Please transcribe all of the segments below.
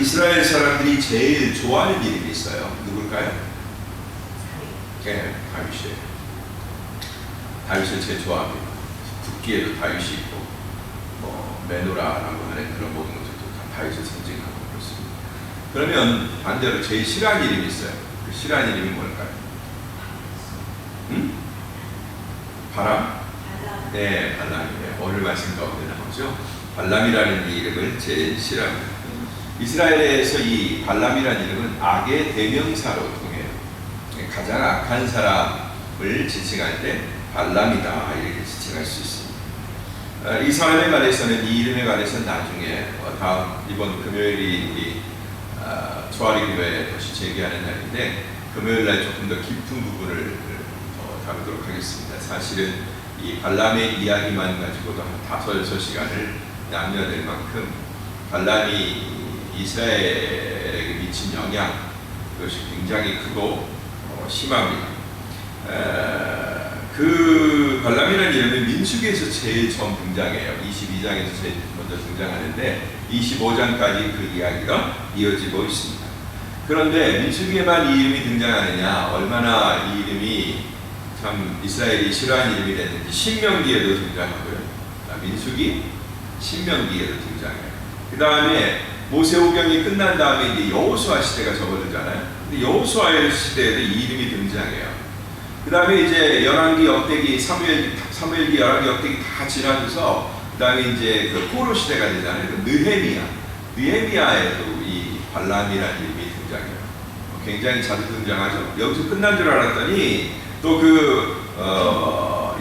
이스라엘 사람들이 제일 좋아하는 이름이 있어요. 누굴까요? 네, 다윗이에요. 다윗을 제일 좋아합니다. 국기에도 다윗이 있고, 메노라라고 하는 그런 모든 것들도 다 다윗을 상징하고 그렇습니다. 그러면 반대로 제일 싫어하는 이름이 있어요. 그 싫어하는 이름이 뭘까요? 바람? 네, 발람이에요. 오늘 말씀 가운데 나오죠. 발람이라는 이 이름을 제일 싫어합니다. 이스라엘에서 이 발람이라는 이름은 악의 대명사로 통해요. 가장 악한 사람을 지칭할 때 발람이다 이렇게 지칭할 수 있습니다. 이 사람에 관해서는 이 이름에 관해서는 나중에 이번 금요일이 우리 조아리 교회 다시 재개하는 날인데 금요일날 조금 더 깊은 부분을 다루도록 하겠습니다. 사실은 이 발람의 이야기만 가지고도 한 5-6시간을 남겨낼 만큼 발람이 이스라엘에게 미친 영향 그것이 굉장히 크고 심합니다. 그 발람이라는 이름은 민수기에서 제일 처음 등장해요. 22장에서 제일 먼저 등장하는데 25장까지 그 이야기가 이어지고 있습니다. 그런데 민수기에만 이 이름이 등장하느냐, 얼마나 이 이름이 참 이스라엘이 싫어하는 이름이 됐는지 신명기에도 등장하고요. 민수기, 신명기에도 등장해요. 그 다음에 모세오경이 끝난 다음에 이제 여호수아 시대가 접어들잖아요. 근데 여호수아 시대에도 이 이름이 등장해요. 그 다음에 이제 열왕기, 역대기, 사무엘기, 열왕기, 역대기 다 지나면서 그 다음에 이제 그 포로 시대가 되잖아요. 그 느헤미야에도 이 발람이라는 이름이 등장해요. 굉장히 자주 등장하죠. 여기서 끝난 줄 알았더니 또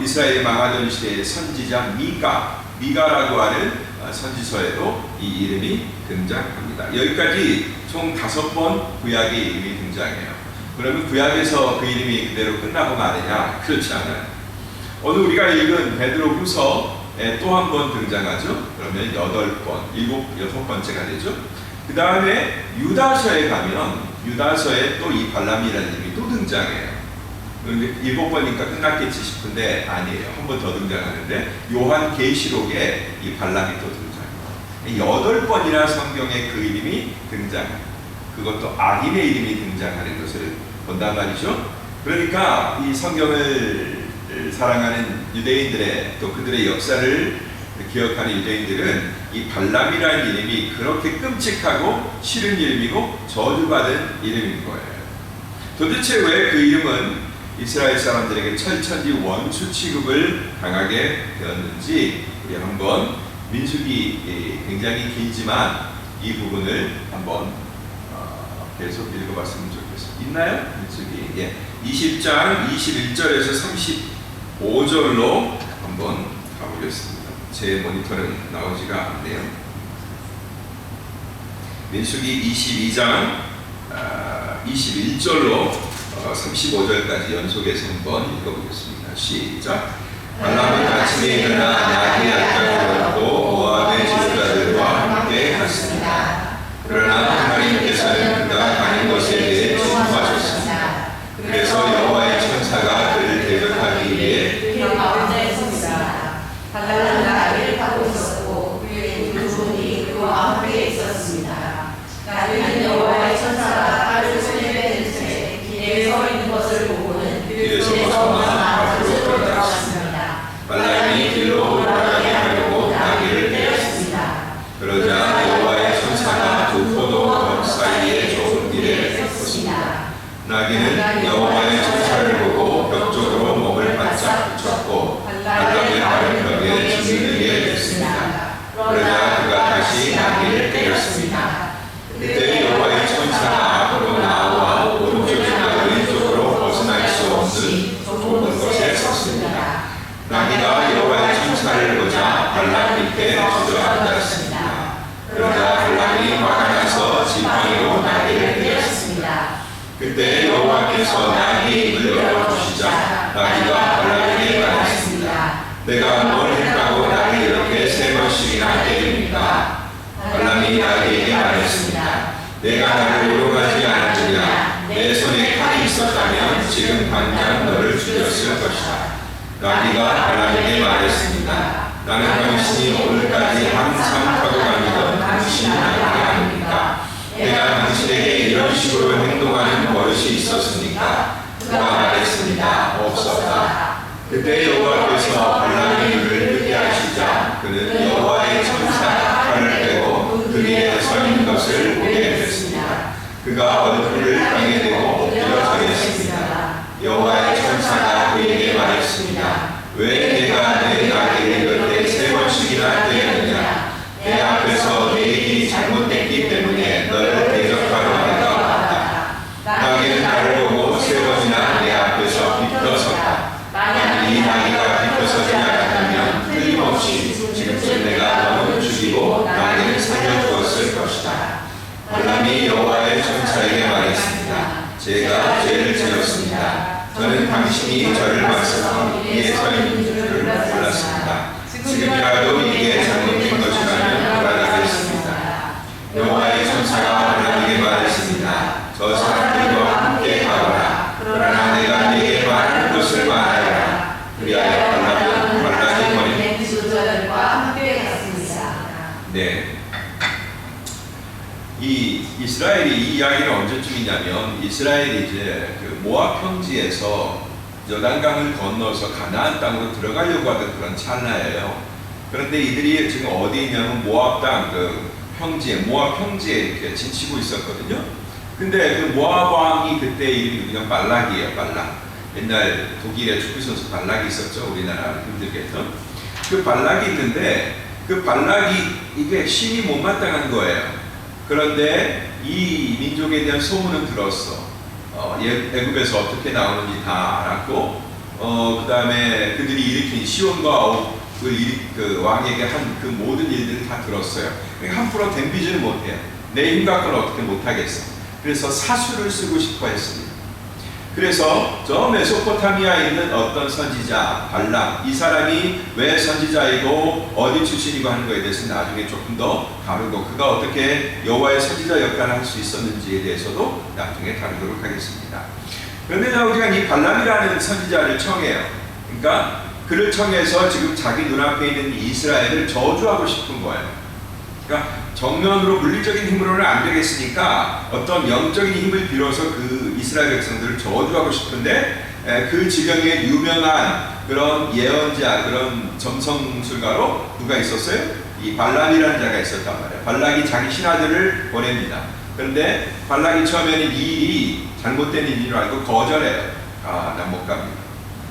이스라엘이 망하던 시대의 선지자 미가라고 하는 선지서에도 이 이름이 등장합니다. 여기까지 총 5번 구약의 이름이 등장해요. 그러면 구약에서 그 이름이 그대로 끝나고 마느냐? 그렇지 않아요. 오늘 우리가 읽은 베드로후서에 또 한 번 등장하죠. 그러면 6번째가 되죠. 그 다음에 유다서에 가면 유다서에 또 이 발람이라는 이름이 또 등장해요. 7번이니까 끝났겠지 싶은데 아니에요. 한 번 더 등장하는데 요한계시록에 이 발람이 또 등장해요. 8번이나 성경에 그 이름이 등장해요. 그것도 악인의 이름이 등장하는 것을 본단 말이죠. 그러니까 이 성경을 사랑하는 유대인들의 또 그들의 역사를 기억하는 유대인들은 이 발람이라는 이름이 그렇게 끔찍하고 싫은 이름이고 저주받은 이름인 거예요. 도대체 왜 그 이름은 이스라엘 사람들에게 철천지 원수 취급을 당하게 되었는지 우리 한번 민수기 굉장히 길지만 이 부분을 한번 계속 읽어봤으면 좋겠습니다. 있나요? 민수기 20장 21절에서 35절로 한번 가보겠습니다. 제 모니터는 나오지가 않네요. 민수기 22장 21절로 35절까지 연속해서 한번 읽어보겠습니다. 시작. 발람은 아침에 일어나 나귀 앞장을 얻고 모압의 지도자들과 함께 갔습니다. 그러나 하나님께서는 그가 가는 것에 대해 진노하셨습니다. 그래서 여호와의 천사가 그를 대적하기 위해 길 가운데 섰습니다. 발람은 나귀를 타고 있었고 그의 두 손이 그와 함께 있었습니다. 나귀는 여호와의 천사가 발을 손에 뺀 채 길에 서 있는 것을 보고는 길에서 벗어나 밖으로 돌아왔습니다. 발람이 길로 돌아가게 하려고 나귀를 때렸습니다. 그러자 여호와의 천사가 두 포도원 사이에 좁은 길에 섰습니다. 나귀는 여호와의 천사를 보고 벽 쪽으로 몸을 바짝 붙였고 발람의 발은 벽에 짓누르게 됐습니다. 그러자 그가 다시 나귀를 때렸습니다. 그때 여호와의 천사가 앞으로 나와 오른쪽이나 왼쪽으로 벗어날 수 없는 좁은 곳에 섰습니다. 나귀가 여호와의 천사를 보자 발람 밑에 주저앉았습니다. 그러자 발람이 화가 나서 지팡이로 나귀를 때렸습니다. 그때 여호와께서 나귀의 입을 열어주시자 나귀가 발람에게 말했습니다. 내가 뭘 했다고 나를 이렇게 3번씩이나 때립니까? 발람이 나귀에게 말했습니다. 내가 나를 우롱하지 않았느냐? 내 손에 칼이 있었다면 지금 당장 너를 죽였을 것이다. 나귀가 발람에게 말했습니다. 나는 당신이 오늘까지 항상 타고 다니던 당신의 나귀가 아닙니까? 당신에게 이런 식으로 행동하는 버릇이 있었습니까? 그가 말했습니다. 없었다. 그때 여호와께서 발람의 눈을 뜨게 하시자 그는 여호와의 천사가 칼을 빼고 그 위에 서 있는 것을 보게 됐습니다. 그가 얼굴을 땅에 대고 일어서 있습니다. 여호와의 천사가 그에게 말했습니다. 왜 내가 내 나귀를 곁에 3번씩이나 떼었느냐? 내 앞에서 내 일이 잘못됐기 때문에 너를 대적하러 내가 왔다. 나귀는 나를 보고 3번이나 내 앞에서 비껴섰다. 만약 이 나귀가 비껴서지 않았다면 틀림없이 지금쯤 내가 너를 죽이고 나귀를 살려주었을 것이다. 발람이 여호와의 천사에게 말했습니다. 제가 죄를 지었습니다. 저는 당신이 저를 막서 위에 서 있는 줄을 몰랐습니다. 지금이라도 이게 잘못된 것이라면 돌아가겠습니다. 여호와의 천사가 발람에게 말했습니다. 저 사람들과 함께 가거라. 그러나 내가 네게 말하는 것을 말하라. 그리하여 발람이 버린 지도자들과 함께 갔습니다. 네. 이 이스라엘이 이 이야기는 언제쯤이냐면 이스라엘이 이제 그 모압 평지에서 요단강을 건너서 가나안 땅으로 들어가려고 하던 그런 찰나예요. 그런데 이들이 지금 어디 있냐면 모압 땅 그 평지에 모압 평지에 이렇게 지치고 있었거든요. 근데 그 모압 왕이 그때 이름이 그냥 발락이에요. 발락. 옛날 독일의 축구 선수 발락이 있었죠. 우리나라 힘들게 했던 그 발락이 있는데 그 발락이 이게 신이 못마땅한 거예요. 그런데 이 민족에 대한 소문은 들었어. 애굽에서 어떻게 나오는지 다 알았고, 그 다음에 그들이 일으킨 시온과 그 왕에게 한 그 모든 일들을 다 들었어요. 함부로 덤비지는 못해요. 내 힘 갖고는 어떻게 못하겠어. 그래서 사수를 쓰고 싶어 했습니다. 그래서 저 메소포타미아에 있는 어떤 선지자 발람, 이 사람이 왜 선지자이고 어디 출신이고 하는 것에 대해서 나중에 조금 더 다루고 그가 어떻게 여호와의 선지자 역할을 할 수 있었는지에 대해서도 나중에 다루도록 하겠습니다. 그런데 우리가 이 발람이라는 선지자를 청해요. 그러니까 그를 청해서 지금 자기 눈앞에 있는 이스라엘을 저주하고 싶은 거예요. 그러니까 정면으로 물리적인 힘으로는 안 되겠으니까 어떤 영적인 힘을 빌어서 그 이스라엘 백성들을 저주하고 싶은데 그 지경에 유명한 그런 예언자, 그런 점성술가로 누가 있었어요? 이 발람이라는 자가 있었단 말이에요. 발락이 자기 신하들을 보냅니다. 그런데 발락이 처음에는 이 일이 잘못된 일인 알고 거절해요. 난 못 갑니다.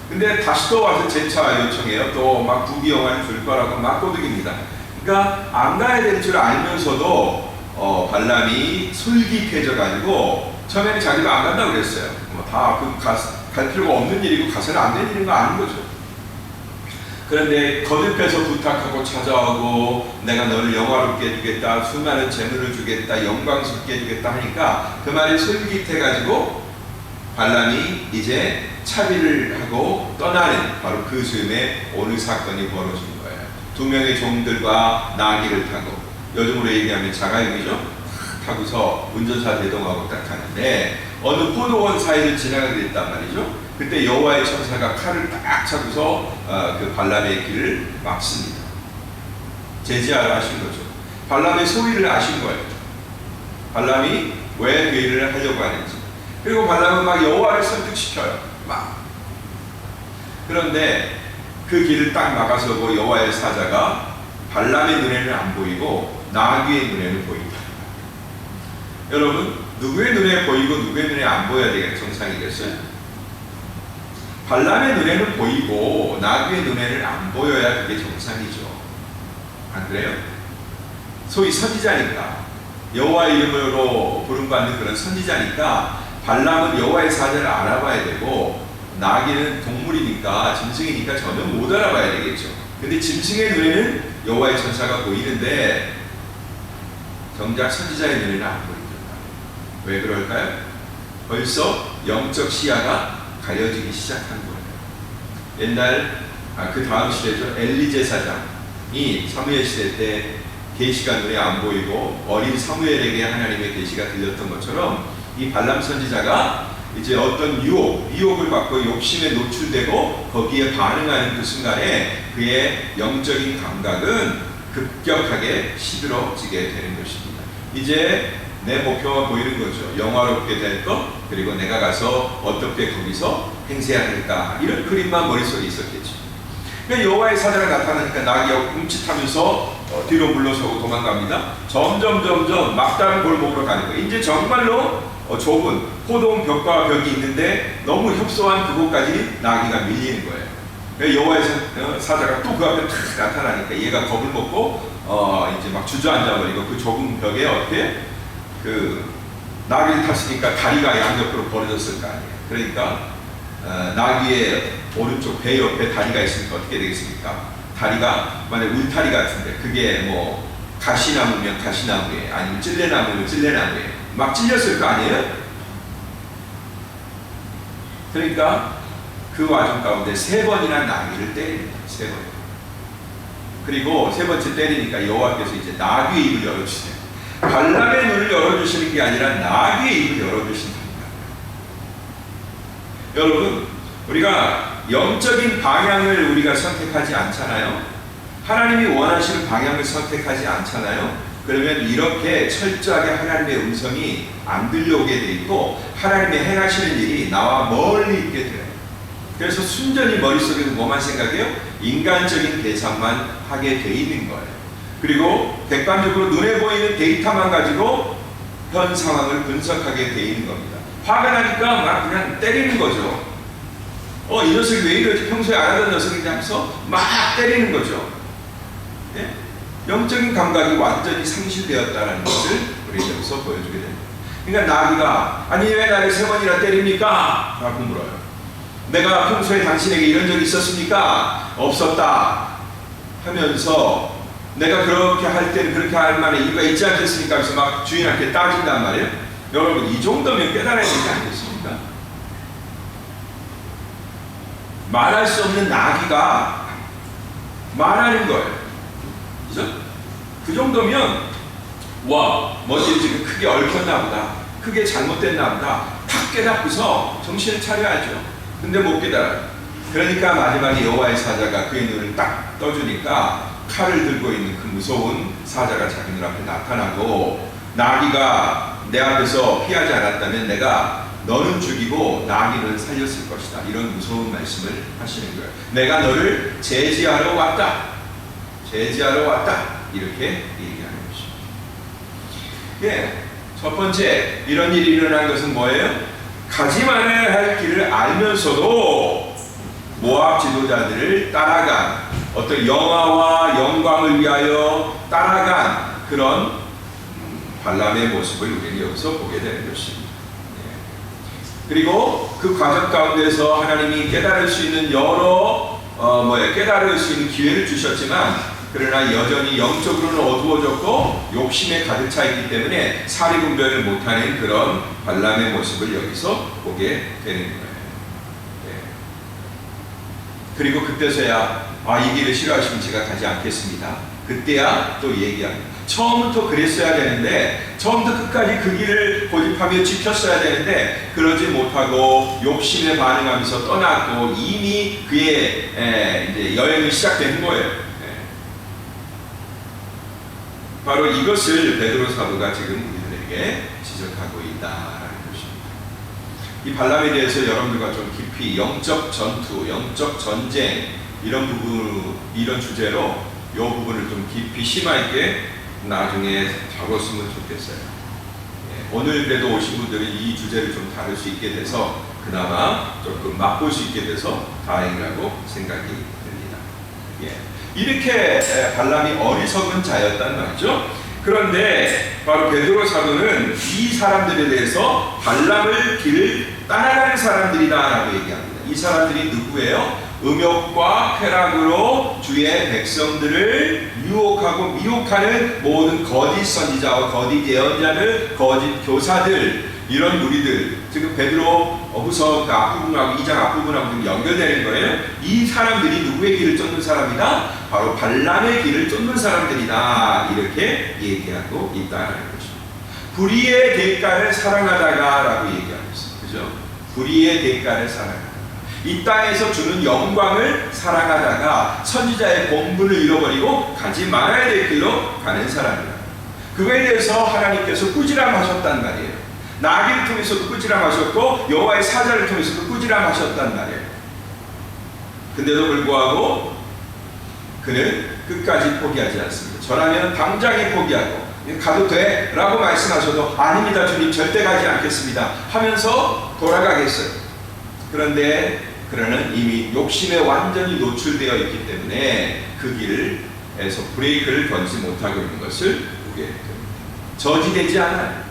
근데 다시 또 와서 재차 요청해요. 또 막 부귀영화를 줄 거라고 막 꼬드깁니다. 그러니까 안 가야 될 줄 알면서도 발람이 솔깃해져가지고 처음에는 자기가 안 간다고 그랬어요. 다 갈 필요가 없는 일이고 가서는 안 되는 일인 거 아는 거죠. 그런데 거듭해서 부탁하고 찾아오고 내가 너를 영화롭게 해주겠다, 수많은 재물을 주겠다, 영광스럽게 해주겠다 하니까 그 말이 솔깃해가지고 발람이 이제 차비를 하고 떠나는 바로 그 즈음에 오늘 사건이 벌어진 거예요. 2명의 종들과 나귀를 타고, 요즘으로 얘기하면 자가용이죠. 타고서 운전사 대동하고 딱 가는데 어느 포도원 사이를 지나가게 됐단 말이죠. 그때 여호와의 천사가 칼을 딱 차고서 그 발람의 길을 막습니다. 제지하라 하신 거죠. 발람의 소리를 아신 거예요. 발람이 왜 그 일을 하려고 하는지. 그리고 발람은 막 여호와를 설득시켜요. 막. 그런데 그 길을 딱 막아서 그 여호와의 사자가 발람의 눈에는 안 보이고 나귀의 눈에는 보인다. 여러분, 누구의 눈에 보이고 누구의 눈에 안 보여야 되겠 정상이겠어요? 발람의 눈에는 보이고 나귀의 눈에는 안 보여야 그게 정상이죠. 안 그래요? 소위 선지자니까, 여호와의 이름으로 부름받는 그런 선지자니까 발람은 여호와의 사자를 알아봐야 되고 나귀는 동물이니까, 짐승이니까 전혀 못 알아봐야 되겠죠. 근데 짐승의 눈에는 여호와의 천사가 보이는데 정작 선지자의 눈에는 안 보인다. 왜 그럴까요? 벌써 영적 시야가 가려지기 시작한 거예요. 옛날 그 다음 시대죠. 엘리 제사장이 사무엘 시대 때 계시가 눈에 안 보이고 어린 사무엘에게 하나님의 계시가 들렸던 것처럼 이 발람 선지자가 이제 어떤 미혹을 받고 욕심에 노출되고 거기에 반응하는 그 순간에 그의 영적인 감각은 급격하게 시들어지게 되는 것입니다. 이제 내 목표가 보이는 거죠. 영화롭게 될 것, 그리고 내가 가서 어떻게 거기서 행세해야 될까, 이런 그림만 머릿속에 있었겠죠. 그러니까 여호와의 사자가 나타나니까 나귀가 훔칫하면서 뒤로 물러서고 도망갑니다. 점점 막다른 골목으로 가는 거예요. 이제 정말로 좁은 호동 벽과 벽이 있는데 너무 협소한 그곳까지 나귀가 밀리는 거예요. 그러니까 여호와의 사자가 또 그 앞에 탁 나타나니까 얘가 겁을 먹고 이제 막 주저앉아 버리고 그 좁은 벽에 어떻게 그 나귀를 탔으니까 다리가 양옆으로 벌어졌을 거 아니에요. 그러니까 나귀의 오른쪽 배 옆에 다리가 있으니까 어떻게 되겠습니까? 다리가 만약 울타리 같은데 그게 뭐 가시나무면 가시나무에, 아니면 찔레나무면 찔레나무에 막 찔렸을 거 아니에요? 그러니까 그 와중 가운데 3번이나 나귀를 때립니다. 3번. 그리고 3번째 때리니까 여호와께서 이제 나귀의 입을 열어주세요. 발람의 눈을 열어주시는 게 아니라 나귀의 입을 열어주신답니다. 여러분, 우리가 영적인 방향을 우리가 선택하지 않잖아요. 하나님이 원하시는 방향을 선택하지 않잖아요. 그러면 이렇게 철저하게 하나님의 음성이 안 들려오게 돼 있고 하나님의 행하시는 일이 나와 멀리 있게 돼요. 그래서 순전히 머릿속에서 뭐만 생각해요? 인간적인 계산만 하게 돼 있는 거예요. 그리고 객관적으로 눈에 보이는 데이터만 가지고 현 상황을 분석하게 돼 있는 겁니다. 화가 나니까 막 그냥 때리는 거죠. 이 녀석이 왜 이러지? 평소에 안 하던 녀석인데 하면서 막 때리는 거죠. 네? 영적인 감각이 완전히 상실되었다는 것을 우리 여기서 보여주게 됩니다. 그러니까 나귀가 아니 왜 나를 3번이나 때립니까? 라고 물어요. 내가 평소에 당신에게 이런 적이 있었습니까? 없었다 하면서 내가 그렇게 할 때는 그렇게 할 만한 이유가 있지 않겠습니까? 그래서 막 주인한테 따진단 말이에요. 여러분, 이 정도면 깨달아야 되지 않겠습니까? 말할 수 없는 나귀가 말하는 거예요. 그죠? 그 정도면 와, 뭐지 지금 크게 얽혔나 보다, 크게 잘못됐나 보다, 탁 깨닫고서 정신을 차려야죠. 근데 못 깨달아요. 그러니까 마지막에 여호와의 사자가 그의 눈을 딱 떠주니까 칼을 들고 있는 그 무서운 사자가 자기 눈앞에 나타나고, 나귀가 내 앞에서 피하지 않았다면 내가 너는 죽이고 나귀는 살렸을 것이다, 이런 무서운 말씀을 하시는 거예요. 내가 너를 제지하러 왔다, 제지하러 왔다, 이렇게 얘기하는 것입니다. 예, 첫 번째 이런 일이 일어난 것은 뭐예요? 가지 말아야 할 길을 알면서도 모압 지도자들을 따라간, 어떤 영화와 영광을 위하여 따라간 그런 발람의 모습을 우리는 여기서 보게 되는 것입니다. 그리고 그 과정 가운데서 하나님이 깨달을 수 있는 깨달을 수 있는 기회를 주셨지만, 그러나 여전히 영적으로는 어두워졌고 욕심에 가득 차 있기 때문에 사리분별을 못하는 그런 발람의 모습을 여기서 보게 되는 거예요. 네. 그리고 그때서야 이 길을 싫어하시면 제가 가지 않겠습니다. 그때야 또 얘기합니다. 처음부터 그랬어야 되는데, 처음부터 끝까지 그 길을 고집하며 지켰어야 되는데 그러지 못하고 욕심에 반응하면서 떠났고 이미 그의 이제 여행이 시작된 거예요. 바로 이것을 베드로 사도가 지금 우리들에게 지적하고 있다라는 것입니다. 이 발람에 대해서 여러분들과 좀 깊이 영적 전투, 영적 전쟁 이런 주제로 이 부분을 좀 깊이 심화 있게 나중에 다뤘으면 좋겠어요. 오늘 그래도 오신 분들은 이 주제를 좀 다룰 수 있게 돼서 그나마 조금 맛볼 수 있게 돼서 다행이라고 생각이 듭니다. 이렇게 발람이 어리석은 자였단 말이죠. 그런데 바로 베드로 사도는 이 사람들에 대해서 발람을 길을 따라가는 사람들이다라고 얘기합니다. 이 사람들이 누구예요? 음욕과 쾌락으로 주의 백성들을 유혹하고 미혹하는 모든 거짓 선지자와 거짓 예언자들, 거짓 교사들, 이런 무리들, 지금 베드로 후서 앞부분하고 2장 앞부분하고 좀 연결되는 거예요. 이 사람들이 누구의 길을 쫓는 사람이다? 바로 발람의 길을 쫓는 사람들이다, 이렇게 얘기하고 있다는 것입니다. 불의의 대가를 사랑하다가 라고 얘기하고 있어요. 그죠? 불의의 대가를 사랑하다가, 이 땅에서 주는 영광을 사랑하다가 선지자의 본분을 잃어버리고 가지 말아야 될 길로 가는 사람이다. 그거에 대해서 하나님께서 꾸지람하셨단 말이에요. 나귀를 통해서도 꾸지람하셨고 여호와의 사자를 통해서도 꾸지람하셨단 말이에요. 근데도 불구하고 그는 끝까지 포기하지 않습니다. 저라면 당장에 포기하고 가도 돼? 라고 말씀하셔도 아닙니다 주님, 절대 가지 않겠습니다 하면서 돌아가겠어요. 그런데 그는 이미 욕심에 완전히 노출되어 있기 때문에 그 길에서 브레이크를 걸지 못하고 있는 것을 보게 됩니다. 저지되지 않아요.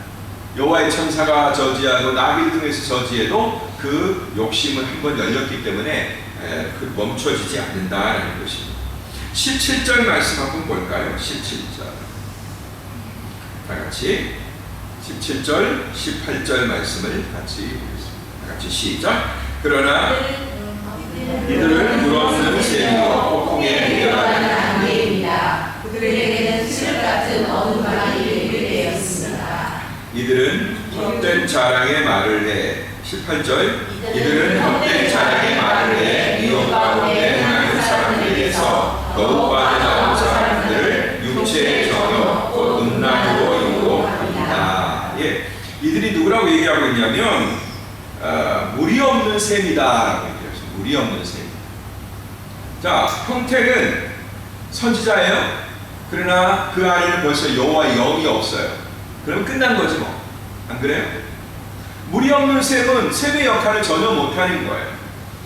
여호와의 천사가 저지하고 나귀를 통해서 저지해도 그 욕심은 한번 열렸기 때문에 멈춰지지 않는다라는 것입니다. 17절 말씀 한번 볼까요? 17절 다같이 17절 18절 말씀을 같이 보겠습니다. 다같이 시작. 그러나 이들은 물없는 셈으로 폭풍에 밀려가는 안개입니다. 그들에게는 실 같은 어둠만이 되었습니다. 이들은 헛된 자랑의 말을 해. 18절 이들은 헛된 자랑의 말을 해 미혹 가운데 행하는 사람들에게서 더욱 빠져나온 사람들을 육체의 정욕 곧 음란으로 유혹합니다. 예, 이들이 누구라고 얘기하고 있냐면 물이 없는 셈이다라고 얘기했어요. 물이 없는 셈. 자, 형택은 선지자예요. 그러나 그 안에는 벌써 여호와의 영이 없어요. 그럼 끝난 거지 뭐. 안 그래요? 물이 없는 셈은 셈의 역할을 전혀 못하는 거예요.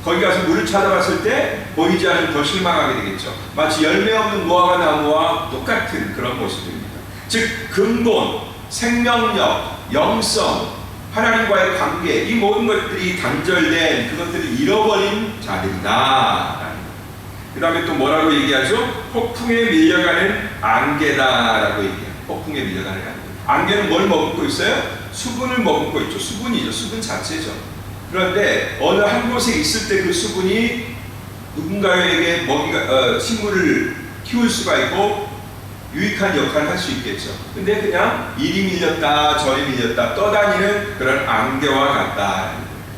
거기 가서 물을 찾아봤을 때 보이지 않으면 더 실망하게 되겠죠. 마치 열매 없는 무화과 나무와 똑같은 그런 모습입니다. 즉 근본, 생명력, 영성, 하나님과의 관계, 이 모든 것들이 단절된, 그것들을 잃어버린 자들이다. 그 다음에 또 뭐라고 얘기하죠? 폭풍에 밀려가는 안개다라고 얘기해요. 폭풍에 밀려가는 안개. 안개는 뭘 머금고 있어요? 수분을 머금고 있죠. 수분이죠. 수분 자체죠. 그런데 어느 한 곳에 있을 때 그 수분이 누군가에게 식물을 키울 수가 있고 유익한 역할을 할 수 있겠죠. 근데 그냥 이리 밀렸다 저리 밀렸다 떠다니는 그런 안개와 같다.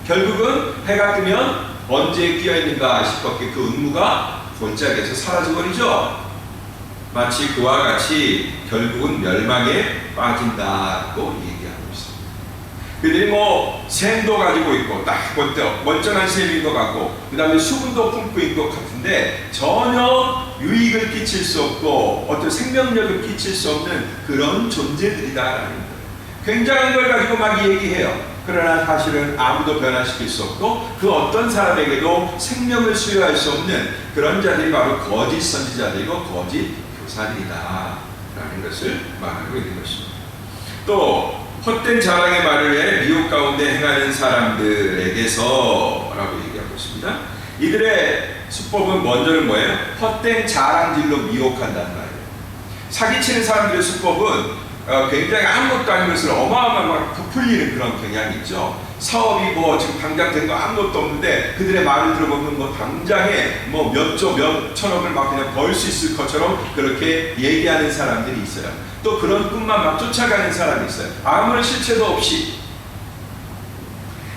결국은 해가 뜨면 언제 끼어있는가 싶었기에 그 음무가 골짜기에서 사라져버리죠. 마치 그와 같이 결국은 멸망에 빠진다고 얘기하고 있습니다. 그들이 뭐 샘도 가지고 있고 딱 멀쩡한 샘인 것 같고 그 다음에 수분도 품고 있는 것 같은데 전혀 유익을 끼칠 수 없고 어떤 생명력을 끼칠 수 없는 그런 존재들이다라는 거예요. 굉장한 걸 가지고 막 얘기해요. 그러나 사실은 아무도 변화시킬 수 없고 그 어떤 사람에게도 생명을 수여할 수 없는 그런 자들이 바로 거짓 선지자들이고 거짓 교사들이다 라는 것을 말하고 있는 것입니다. 또 헛된 자랑의 말을 해 미혹 가운데 행하는 사람들에게서 라고 얘기하고 있습니다. 이들의 수법은 먼저는 뭐예요? 헛된 자랑질로 미혹한단 말이에요. 사기치는 사람들의 수법은 굉장히 아무것도 아닌 것을 어마어마하게 부풀리는 그런 경향이 있죠. 사업이 뭐 지금 당장 된 거 아무것도 없는데 그들의 말을 들어보면 뭐 당장에 뭐 몇 조 몇 천억을 막 그냥 벌 수 있을 것처럼 그렇게 얘기하는 사람들이 있어요. 또 그런 꿈만 막 쫓아가는 사람이 있어요. 아무런 실체도 없이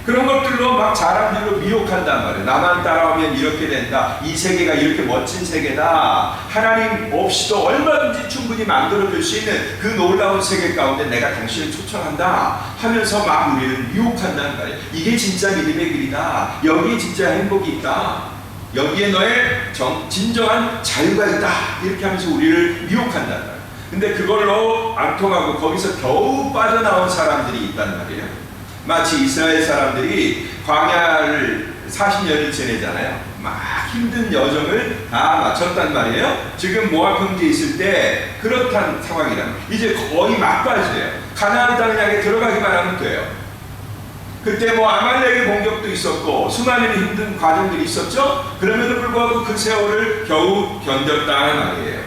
그런 것들로 막 자랑들로 미혹한단 말이에요. 나만 따라오면 이렇게 된다. 이 세계가 이렇게 멋진 세계다. 하나님 없이도 얼마든지 충분히 만들어줄 수 있는 그 놀라운 세계 가운데 내가 당신을 초청한다 하면서 막 우리를 미혹한단 말이에요. 이게 진짜 믿음의 길이다. 여기에 진짜 행복이 있다. 여기에 너의 진정한 자유가 있다. 이렇게 하면서 우리를 미혹한단 말이에요. 근데 그걸로 안 통하고 거기서 겨우 빠져나온 사람들이 있단 말이에요. 마치 이스라엘 사람들이 광야를 40년을 지내잖아요. 막 힘든 여정을 다 마쳤단 말이에요. 지금 모압 평지에 있을 때 그렇단 상황이란 이제 거의 막바지예요. 가나안 땅을 향해 들어가기만 하면 돼요. 그때 뭐 아말렉의 공격도 있었고 수많은 힘든 과정들이 있었죠. 그럼에도 불구하고 그 세월을 겨우 견뎠다는 말이에요.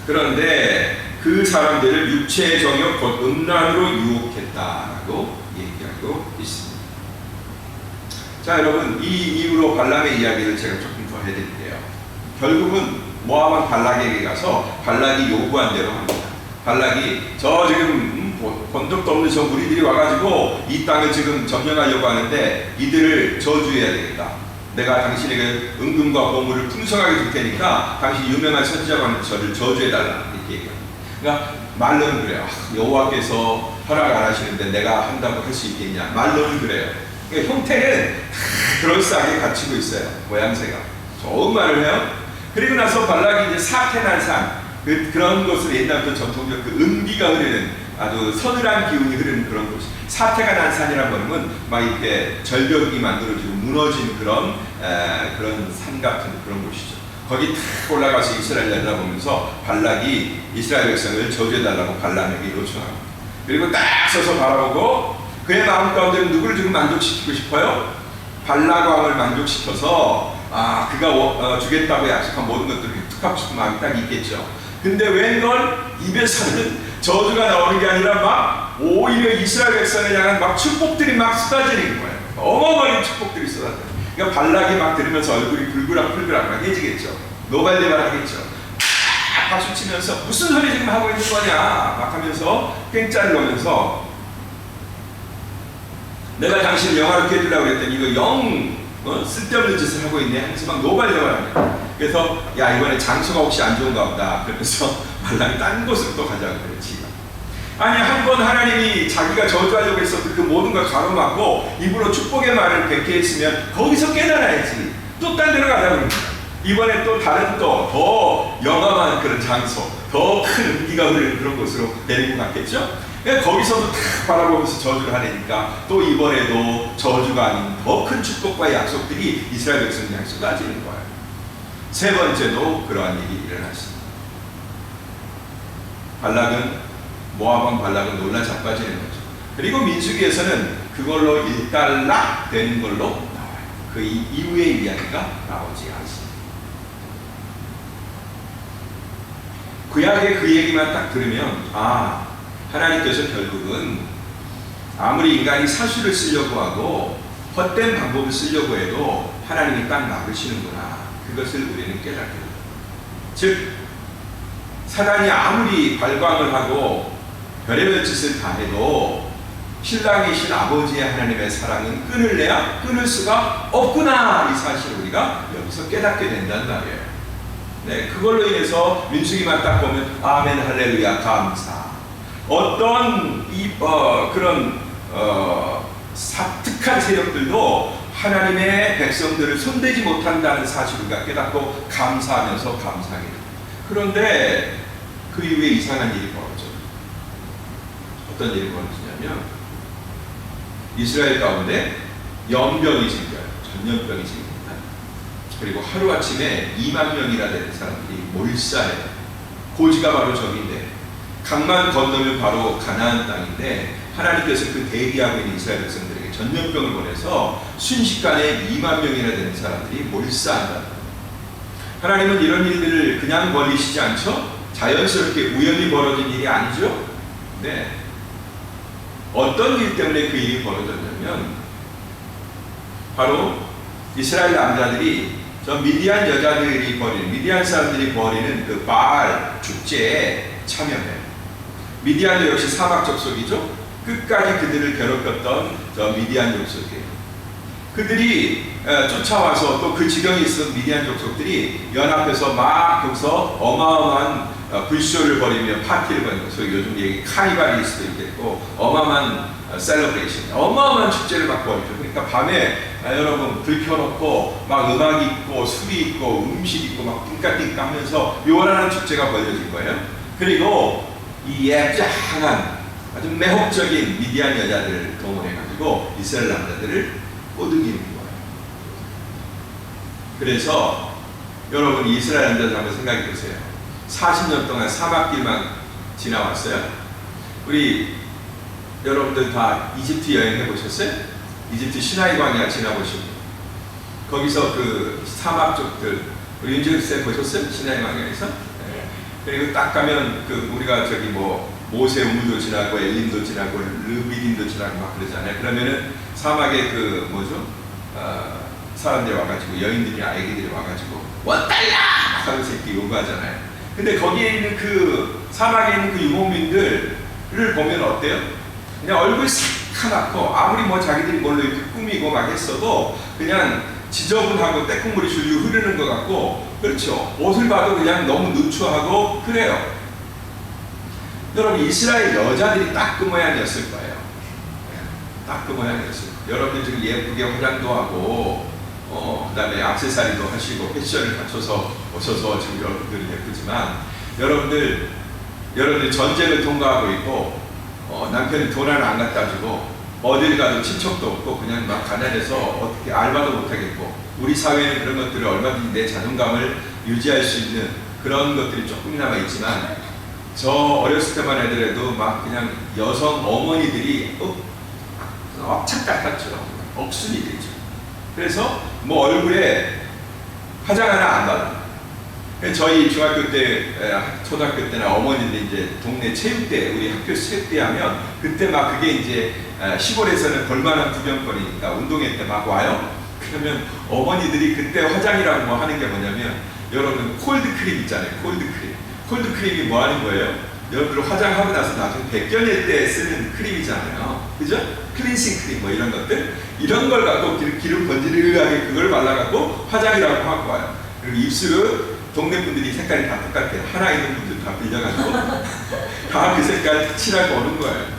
그런데 그 사람들을 육체의 정욕 곧 음란으로 유혹했다고 얘기하고 있습니다. 자, 여러분, 이 이후로 발람의 이야기를 제가 조금 더 해드릴게요. 결국은 모압은 발락에게 가서 발락이 요구한 대로 합니다. 발락이 저 지금 본 적도 없는 저 무리들이 와가지고 이 땅을 지금 점령하려고 하는데 이들을 저주해야 되겠다. 내가 당신에게 은금과 보물을 풍성하게 줄 테니까 당신 유명한 선지자가 저를 저주해달라 이렇게 얘기합니다. 그러니까 말로는 그래요. 여호와께서 허락 안 하시는데 내가 한다고 할 수 있겠냐. 말로는 그래요. 그러니까 형태는 그럴싸하게 갖추고 있어요. 모양새가. 좋은 말을 해요. 그리고 나서 발락이 이제 사태난산 그런 것을 옛날부터 전통적 그 음기가 흐르는 아주 서늘한 기운이 흐르는 그런 곳. 사태가 난 산이라고 하면 막 이렇게 절벽이 만들어지고 무너진 그런 산 같은 그런 곳이죠. 거기 탁 올라가서 이스라엘 내다보면서 발락이 이스라엘 백성을 저주해달라고 발람에게 요청합니다. 그리고 딱 서서 바라보고 그의 마음 가운데는 누구를 지금 만족시키고 싶어요? 발락 왕을 만족시켜서 그가 주겠다고 약속한 모든 것들을 툭 하고 싶은 마음이 딱 있겠죠. 근데 웬걸 입에서는 저주가 나오는 게 아니라 막 오히려 이스라엘 백성을 향한 막 축복들이 막 쏟아지는 거예요. 어마어마한 축복들이 쏟아져요. 그러니까 발락이 막 들으면서 얼굴이 불그락불그락 막 해지겠죠. 노발대발 하겠죠. 박수 치면서 무슨 소리 지금 하고 있는 거냐 막 하면서 깽짜를 놓으면서 내가 당신을 영화롭게 해주려고 했더니 이거 쓸데없는 짓을 하고 있네 하면서 막 노발대발합니다. 그래서 야 이번에 장소가 혹시 안 좋은가 보다 그러면서 발락이 딴 곳으로 또 가자고 그랬지. 아니 한 번 하나님이 자기가 저주하려고 했었던 그 모든 걸 가로막고 입으로 축복의 말을 뱉게 했으면 거기서 깨달아야지. 또 딴 데로 가자고 그럽니다. 이번에 또 다른 또 더 영험한 그런 장소 더 큰 음기가 흐르는 그런 곳으로 데리고 갔겠죠. 거기서도 탁 바라보면서 저주를 하려니까 또 이번에도 저주가 아닌 더 큰 축복과의 약속들이 이스라엘 백성을 향해 쏟아지는 거예요. 세 번째도 그러한 일이 일어났습니다. 모압 발락은 놀라 자빠지는 거죠. 그리고 민수기에서는 그걸로 일단락 되는 걸로 나와요. 그 이후의 이야기가 나오지 않습니다. 구약의 그 얘기만 딱 들으면 하나님께서 결국은 아무리 인간이 사수를 쓰려고 하고 헛된 방법을 쓰려고 해도 하나님이 딱 막으시는구나. 그것을 우리는 깨닫게 됩니다. 즉 사단이 아무리 발광을 하고 별의별 짓을 다 해도 신랑이신 아버지의 하나님의 사랑은 끊을래야 끊을 수가 없구나. 이 사실을 우리가 여기서 깨닫게 된다는 말이에요. 네, 그걸로 인해서 민수기만 딱 보면 아멘 할렐루야 감사. 어떤 그런 사특한 세력들도 하나님의 백성들을 손대지 못한다는 사실을 우리가 깨닫고 감사하면서 감사하게 됩니다. 그런데 그 이후에 이상한 일이 벌어져요. 어떤 일이 벌어지냐면 이스라엘 가운데 연병이 생겨요. 전염병이 생깁니다. 그리고 하루아침에 2만 명이나 되는 사람들이 몰살해요. 고지가 바로 저기인데 강만 건너면 바로 가나안 땅인데 하나님께서 그 대기하고 있는 이스라엘 백성들에게 전염병을 보내서 순식간에 2만 명이나 되는 사람들이 몰살한다. 하나님은 이런 일들을 그냥 벌리시지 않죠? 자연스럽게 우연히 벌어진 일이 아니죠? 네. 어떤 일 때문에 그 일이 벌어졌냐면 바로 이스라엘 남자들이 저 미디안 여자들이 미디안 사람들이 벌이는 그 바알 축제에 참여해요. 미디안도 역시 사막 족속이죠. 끝까지 그들을 괴롭혔던 저 미디안 족속이에요. 그들이 쫓아와서 또 그 지경에 있었던 미디안 족속들이 연합해서 막 거기서 어마어마한 불쇼를 벌이며 파티를 벌이고 소위 요즘 얘기 카니발일 수도 있겠고 어마어마한 셀러브레이션, 어마어마한 축제를 막 벌이죠. 그러니까 밤에 여러분 불 켜놓고 막 음악 있고 술이 있고 음식 있고 막 띵까띵까 하면서 요란한 축제가 벌어진 거예요. 그리고 이 예쁘장한 아주 매혹적인 미디안 여자들을 동원해가지고 이스라엘 남자들을 꼬드기는 거예요. 그래서 여러분 이스라엘 남자들 한번 생각해 보세요. 40년 동안 사막길만 지나왔어요. 우리 여러분들 다 이집트 여행해 보셨어요? 이집트 시나이 광야 지나보시고 거기서 그 사막 쪽들 우리 윤지훈 쌤 보셨어요? 시나이 광야에서? 네. 그리고 딱 가면 그 우리가 저기 뭐 모세 우물도 지나고 엘림도 지나고 르비딤도 지나고 막 그러잖아요. 그러면은 사막에 그 뭐죠? 사람들이 와가지고 여인들이 아기들이 와가지고 원달라 하면서 이렇게 요구하잖아요. 근데 거기에 있는 그 사막에 있는 그 유목민들을 보면 어때요? 그냥 얼굴 새카맣고 아무리 뭐 자기들이 뭘로 이렇게 꾸미고 막 했어도 그냥 지저분하고 때국물이 줄줄 흐르는 것 같고 그렇죠. 옷을 봐도 그냥 너무 누추하고 그래요. 여러분 이스라엘 여자들이 딱 그 모양이었을 거예요. 딱 그 모양이었어요. 여러분들 지금 예쁘게 화장도 하고 그 다음에 액세서리도 하시고 패션을 갖춰서 오셔서 지금 여러분들은 예쁘지만 여러분들 전쟁을 통과하고 있고 남편이 돈 하나 안 갖다 주고 어딜 가도 친척도 없고 그냥 막 가난해서 어떻게 알바도 못하겠고 우리 사회는 그런 것들을 얼마든지 내 자존감을 유지할 수 있는 그런 것들이 조금이나마 있지만 저 어렸을 때만 해더라도 막 그냥 여성 어머니들이 억착같았죠. 억순이들이죠. 그래서 뭐 얼굴에 화장 하나 안 받아. 저희 중학교 때, 초등학교 때나 어머니들이 이제 동네 체육대, 우리 학교 체육대 하면 그때 막 그게 이제 시골에서는 볼만한 구경거리니까 운동회 때 막 와요. 그러면 어머니들이 그때 화장이라고 뭐 하는 게 뭐냐면 여러분 콜드크림 있잖아요. 콜드크림. 콜드크림이 뭐 하는 거예요? 여러분들 화장하고 나서 나중에 백견일 때 쓰는 크림이잖아요. 그죠? 클렌싱 크림 뭐 이런 것들. 이런 걸 갖고 기름 번지르르하게 그걸 발라갖고 화장이라고 하고 와요. 그리고 입술은 동네 분들이 색깔이 다 똑같아요. 하나 있는 분들 다 빌려가지고 다 그 색깔 칠하고 오는 거예요.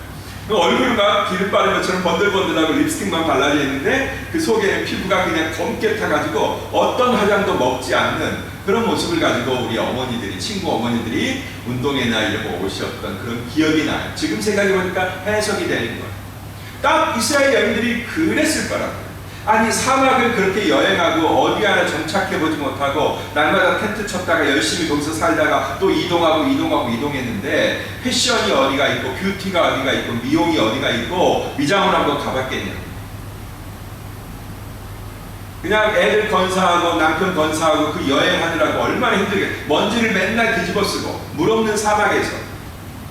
얼굴은 막 기름 바른 것처럼 번들번들하고 립스틱만 발라져 있는데 그 속에 피부가 그냥 검게 타가지고 어떤 화장도 먹지 않는 그런 모습을 가지고 우리 어머니들이, 친구 어머니들이 운동회나 이런 거 오셨던 그런 기억이 나요. 지금 생각해보니까 해석이 되는 거예요. 딱 이스라엘 여인들이 그랬을 거라고요. 아니 사막을 그렇게 여행하고 어디 하나 정착해보지 못하고 날마다 텐트 쳤다가 열심히 거기서 살다가 또 이동했는데 패션이 어디가 있고 뷰티가 어디가 있고 미용이 어디가 있고 미장원 한번 가봤겠냐. 그냥 애들 건사하고 남편 건사하고 그 여행하느라고 얼마나 힘들게 먼지를 맨날 뒤집어쓰고 물 없는 사막에서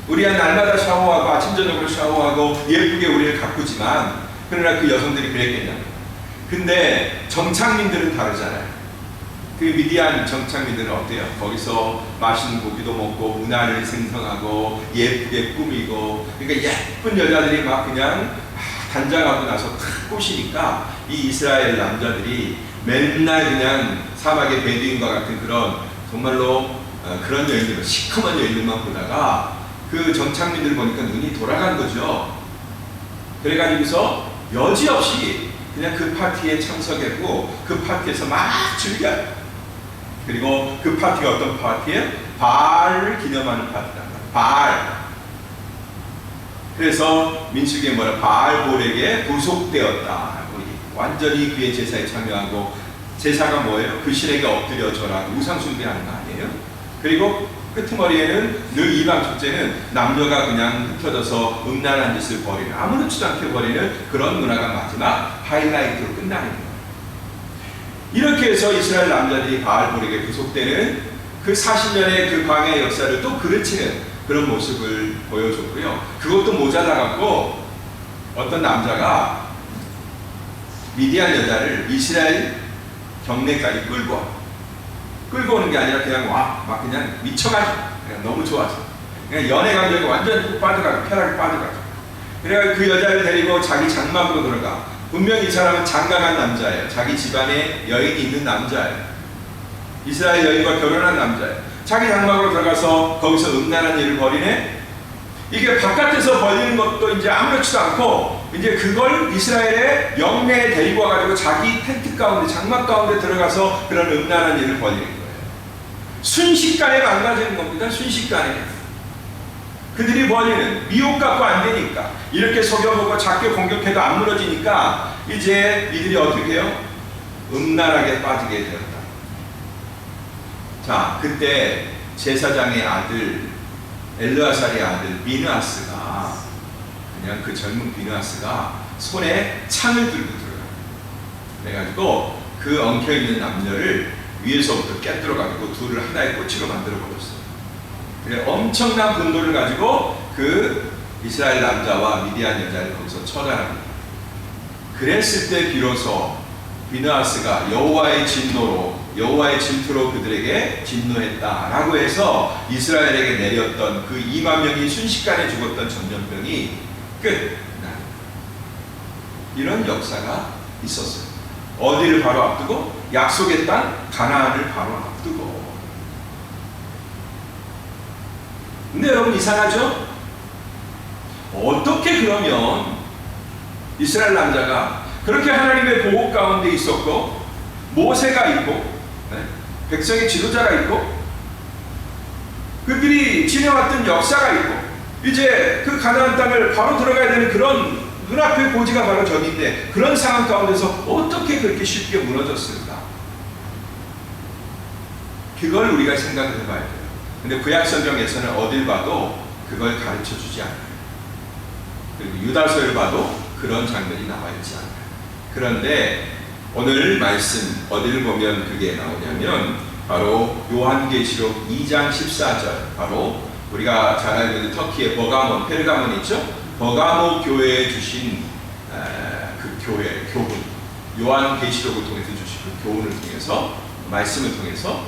우리가 날마다 샤워하고 아침 저녁으로 샤워하고 예쁘게 우리를 가꾸지만 그러나 그 여성들이 그랬겠냐. 근데 정착민들은 다르잖아요. 그 미디안 정착민들은 어때요? 거기서 맛있는 고기도 먹고 문화를 생성하고 예쁘게 꾸미고 그러니까 예쁜 여자들이 막 그냥 단장하고 나서 탁 꼬시니까 이 이스라엘 남자들이 맨날 그냥 사막의 베두인과 같은 그런 정말로 그런 여인들, 시커먼 여인들만 보다가 그 정착민들을 보니까 눈이 돌아간 거죠. 그래가지고서 여지없이 그냥 그 파티에 참석했고 그 파티에서 막 즐겨요. 그리고 그 파티가 어떤 파티예요? 바알을 기념하는 파티다. 바알. 그래서 민수기에 뭐라 바알볼에게 부속되었다. 완전히 그의 제사에 참여하고 제사가 뭐예요? 그 신에게 엎드려 절하고 우상 숭배하는 거 아니에요? 그리고 끄트머리에는 늘 이방 축제는 남녀가 그냥 흩어져서 음란한 짓을 벌이는 아무렇지도 않게 벌이는 그런 문화가 마지막 하이라이트로 끝나는 거예요. 이렇게 해서 이스라엘 남자들이 바알볼에게 구속되는 그 40년의 그 광야의 역사를 또 그르치는 그런 모습을 보여줬고요. 그것도 모자라갖고 어떤 남자가 미디안 여자를 이스라엘 경내까지 끌고 오는 게 아니라 그냥 막 그냥 미쳐가지고 그냥 너무 좋아서 그냥 연애 감정이 완전 뚝 빠져가지고 쾌락에 빠져가지고 그래가지고 그 여자를 데리고 자기 장막으로 들어가. 분명히 이 사람은 장가간 남자예요. 자기 집안에 여인이 있는 남자예요. 이스라엘 여인과 결혼한 남자예요. 자기 장막으로 들어가서 거기서 음란한 일을 벌이네. 이게 바깥에서 벌리는 것도 이제 아무렇지도 않고 이제 그걸 이스라엘의 영내에 데리고 와가지고 자기 텐트 가운데 장막 가운데 들어가서 그런 음란한 일을 벌이는 거예요. 순식간에 망가지는 겁니다. 순식간에. 그들이 벌이는 미혹 갖고 안 되니까 이렇게 속여보고 작게 공격해도 안 무너지니까 이제 이들이 어떻게 해요? 음란하게 빠지게 되었다. 자, 그때 제사장의 아들 엘르아살의 아들 비느하스가 그냥 그 젊은 비느하스가 손에 창을 들고 들어가요. 그래가지고 그 엉켜있는 남녀를 위에서부터 깨뜨려가지고 둘을 하나의 꼬치로 만들어버렸어요. 그래 엄청난 분노를 가지고 그 이스라엘 남자와 미디안 여자를 거기서 처단합니다. 그랬을 때 비로소 비느하스가 여호와의 질투로 그들에게 진노했다라고 해서 이스라엘에게 내렸던 그 2만 명이 순식간에 죽었던 전염병이 끝나. 이런 역사가 있었어요. 어디를 바로 앞두고? 약속의 땅 가나안을 바로 앞두고. 근데 여러분 이상하죠? 어떻게 그러면 이스라엘 남자가 그렇게 하나님의 보호 가운데 있었고 모세가 있고 백성의 지도자가 있고 그들이 지내왔던 역사가 있고 이제 그 가나안 땅을 바로 들어가야 되는 그런 눈앞의 고지가 바로 저기인데 그런 상황 가운데서 어떻게 그렇게 쉽게 무너졌을까? 그걸 우리가 생각을 해봐야 돼요. 근데 구약성경에서는 어딜 봐도 그걸 가르쳐주지 않아요. 그리고 유다서를 봐도 그런 장면이 나와 있지 않아요. 그런데 오늘 말씀 어디를 보면 그게 나오냐면 바로 요한계시록 2장 14절, 바로 우리가 잘 알고 있는 터키의 버가몬, 페르가몬 있죠? 버가모 교회에 주신 그 교회, 교훈, 요한계시록을 통해서 주신 그 교훈을 통해서, 말씀을 통해서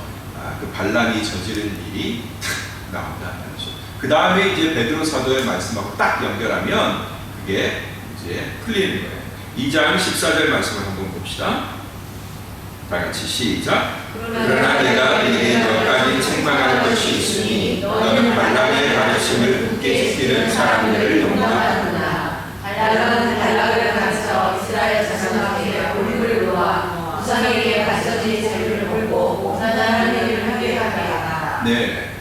그 발람이 저지른 일이 탁 나온다는 거죠. 그 다음에 이제 베드로 사도의 말씀하고 딱 연결하면 그게 이제 풀리는 거예요. 2장 14절 말씀을 한번 봅시다. 다 같이 시작. 그러나 내가 네게 몇 가지 책망할 것이 있으니 너는 발람의 가르침을 굳게 지키는 사람들을 용납하는구나. 발람은 발락을 가르쳐 이스라엘 자손에게 올무를 놓아 우상에게 바쳐진 재물을 몰고 목사자는 일을 하게 하다. 네.